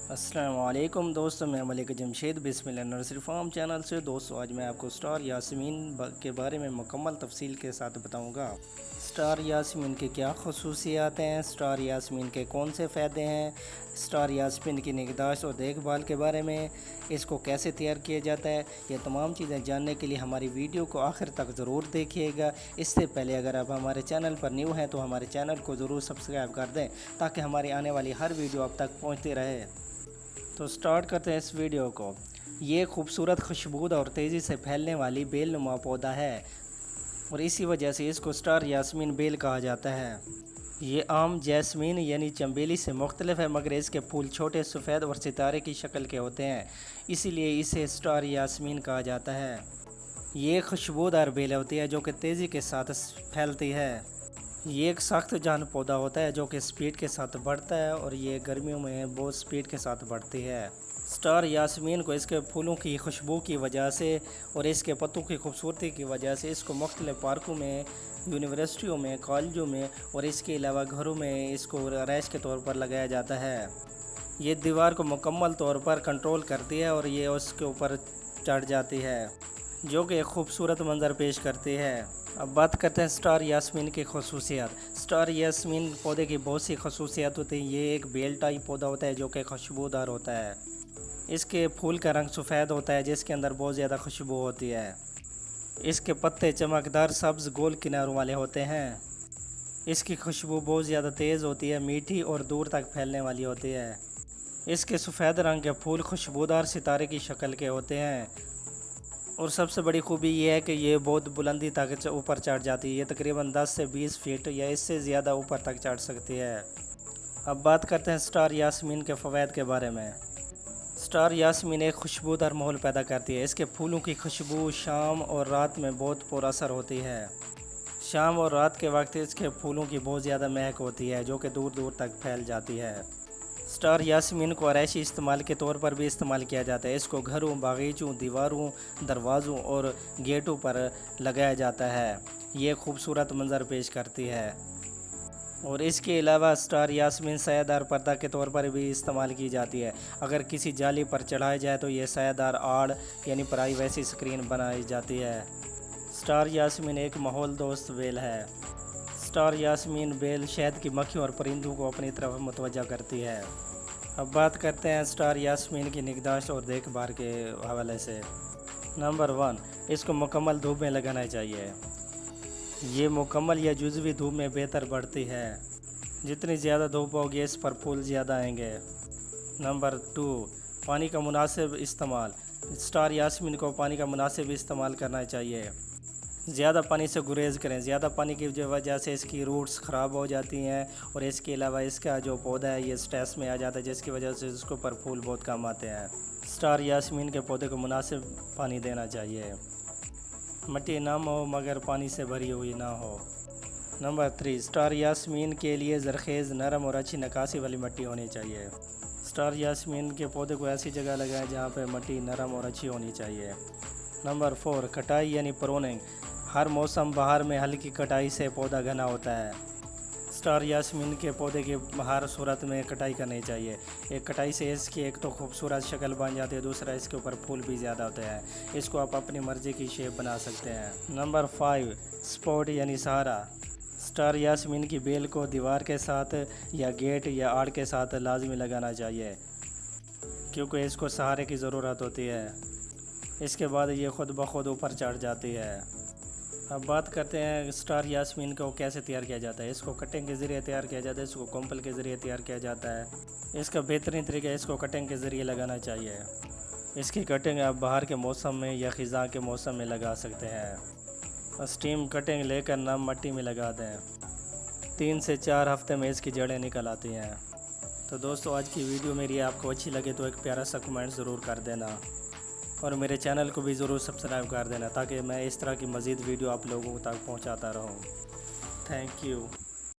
السلام علیکم دوستوں، میں ملک جمشید بسم اللہ نرسری فارم چینل سے۔ دوستوں آج میں آپ کو سٹار یاسمین کے بارے میں مکمل تفصیل کے ساتھ بتاؤں گا۔ سٹار یاسمین کی کیا خصوصیات ہیں، سٹار یاسمین کے کون سے فائدے ہیں، سٹار یاسمین کی نگہداشت اور دیکھ بھال کے بارے میں، اس کو کیسے تیار کیا جاتا ہے، یہ تمام چیزیں جاننے کے لیے ہماری ویڈیو کو آخر تک ضرور دیکھیے گا۔ اس سے پہلے اگر آپ ہمارے چینل پر نیو ہیں تو ہمارے چینل کو ضرور سبسکرائب کر دیں تاکہ ہماری آنے والی ہر ویڈیو آپ تک پہنچتی رہے۔ تو سٹارٹ کرتے ہیں اس ویڈیو کو۔ یہ خوبصورت، خوشبودار اور تیزی سے پھیلنے والی بیل نما پودا ہے اور اسی وجہ سے اس کو سٹار یاسمین بیل کہا جاتا ہے۔ یہ عام جیسمین یعنی چنبیلی سے مختلف ہے، مگر اس کے پھول چھوٹے، سفید اور ستارے کی شکل کے ہوتے ہیں، اسی لیے اسے سٹار یاسمین کہا جاتا ہے۔ یہ خوشبودار بیل ہوتی ہے جو کہ تیزی کے ساتھ پھیلتی ہے۔ یہ ایک سخت جان پودا ہوتا ہے جو کہ سپیڈ کے ساتھ بڑھتا ہے اور یہ گرمیوں میں بہت سپیڈ کے ساتھ بڑھتی ہے۔ سٹار یاسمین کو اس کے پھولوں کی خوشبو کی وجہ سے اور اس کے پتوں کی خوبصورتی کی وجہ سے اس کو مختلف پارکوں میں، یونیورسٹیوں میں، کالجوں میں اور اس کے علاوہ گھروں میں اس کو رہائش کے طور پر لگایا جاتا ہے۔ یہ دیوار کو مکمل طور پر کنٹرول کرتی ہے اور یہ اس کے اوپر چڑھ جاتی ہے، جو کہ ایک خوبصورت منظر پیش کرتی ہے۔ اب بات کرتے ہیں سٹار یاسمین کی خصوصیات۔ سٹار یاسمین پودے کی بہت سی خصوصیات ہوتی ہیں۔ یہ ایک بیل ٹائپ پودا ہوتا ہے جو کہ خوشبودار ہوتا ہے۔ اس کے پھول کا رنگ سفید ہوتا ہے جس کے اندر بہت زیادہ خوشبو ہوتی ہے۔ اس کے پتے چمکدار سبز گول کناروں والے ہوتے ہیں۔ اس کی خوشبو بہت زیادہ تیز ہوتی ہے، میٹھی اور دور تک پھیلنے والی ہوتی ہے۔ اس کے سفید رنگ کے پھول خوشبودار ستارے کی شکل کے ہوتے ہیں اور سب سے بڑی خوبی یہ ہے کہ یہ بہت بلندی تک اوپر چڑھ جاتی ہے۔ یہ تقریباً 10 سے 20 فٹ یا اس سے زیادہ اوپر تک چڑھ سکتی ہے۔ اب بات کرتے ہیں سٹار یاسمین کے فوائد کے بارے میں۔ سٹار یاسمین ایک خوشبودار ماحول پیدا کرتی ہے۔ اس کے پھولوں کی خوشبو شام اور رات میں بہت پر اثر ہوتی ہے۔ شام اور رات کے وقت اس کے پھولوں کی بہت زیادہ مہک ہوتی ہے جو کہ دور دور تک پھیل جاتی ہے۔ سٹار یاسمین کو آرائشی استعمال کے طور پر بھی استعمال کیا جاتا ہے۔ اس کو گھروں، باغیچوں، دیواروں، دروازوں اور گیٹوں پر لگایا جاتا ہے۔ یہ خوبصورت منظر پیش کرتی ہے اور اس کے علاوہ سٹار یاسمین سایہ دار پردہ کے طور پر بھی استعمال کی جاتی ہے۔ اگر کسی جالی پر چڑھایا جائے تو یہ سایہ دار آڑ یعنی پرائیویسی اسکرین بنائی جاتی ہے۔ سٹار یاسمین ایک ماحول دوست بیل ہے۔ سٹار یاسمین بیل شہد کی مکھیوں اور پرندوں کو اپنی طرف متوجہ کرتی ہے۔ اب بات کرتے ہیں سٹار یاسمین کی نگہداشت اور دیکھ بھال کے حوالے سے۔ نمبر 1، اس کو مکمل دھوپ میں لگانا چاہیے۔ یہ مکمل یا جزوی دھوپ میں بہتر بڑھتی ہے۔ جتنی زیادہ دھوپ ہوگی اس پر پھول زیادہ آئیں گے۔ نمبر 2، پانی کا مناسب استعمال۔ سٹار یاسمین کو پانی کا مناسب استعمال کرنا چاہیے۔ زیادہ پانی سے گریز کریں۔ زیادہ پانی کی وجہ سے اس کی روٹس خراب ہو جاتی ہیں اور اس کے علاوہ اس کا جو پودا ہے یہ سٹریس میں آ جاتا ہے جس کی وجہ سے اس کے اوپر پھول بہت کم آتے ہیں۔ سٹار یاسمین کے پودے کو مناسب پانی دینا چاہیے۔ مٹی نم ہو مگر پانی سے بھری ہوئی نہ ہو۔ نمبر 3، سٹار یاسمین کے لیے زرخیز، نرم اور اچھی نکاسی والی مٹی ہونی چاہیے۔ سٹار یاسمین کے پودے کو ایسی جگہ لگائیں جہاں پہ مٹی نرم اور اچھی ہونی چاہیے۔ نمبر 4، کٹائی یعنی پروننگ۔ ہر موسم بہار میں ہلکی کٹائی سے پودا گھنا ہوتا ہے۔ سٹار یاسمین کے پودے کی ہر صورت میں کٹائی کرنی چاہیے۔ ایک کٹائی سے اس کی ایک تو خوبصورت شکل بن جاتی ہے، دوسرا اس کے اوپر پھول بھی زیادہ ہوتے ہیں۔ اس کو آپ اپنی مرضی کی شیپ بنا سکتے ہیں۔ نمبر 5، سپورٹ یعنی سہارا۔ سٹار یاسمین کی بیل کو دیوار کے ساتھ یا گیٹ یا آڑ کے ساتھ لازمی لگانا چاہیے کیونکہ اس کو سہارے کی ضرورت ہوتی ہے۔ اس کے بعد یہ خود بخود اوپر چڑھ جاتی ہے۔ اب بات کرتے ہیں سٹار یاسمین کو کیسے تیار کیا جاتا ہے۔ اس کو کٹنگ کے ذریعے تیار کیا جاتا ہے، اس کو کومپل کے ذریعے تیار کیا جاتا ہے۔ اس کا بہترین طریقہ اس کو کٹنگ کے ذریعے لگانا چاہیے۔ اس کی کٹنگ آپ بہار کے موسم میں یا خزاں کے موسم میں لگا سکتے ہیں۔ اسٹیم کٹنگ لے کر نم مٹی میں لگا دیں۔ 3 سے 4 ہفتے میں اس کی جڑیں نکل آتی ہیں۔ تو دوستو آج کی ویڈیو میری آپ کو اچھی لگے تو ایک پیارا سا کمنٹ ضرور کر دینا اور میرے چینل کو بھی ضرور سبسکرائب کر دینا تاکہ میں اس طرح کی مزید ویڈیو آپ لوگوں تک پہنچاتا رہوں۔ Thank you.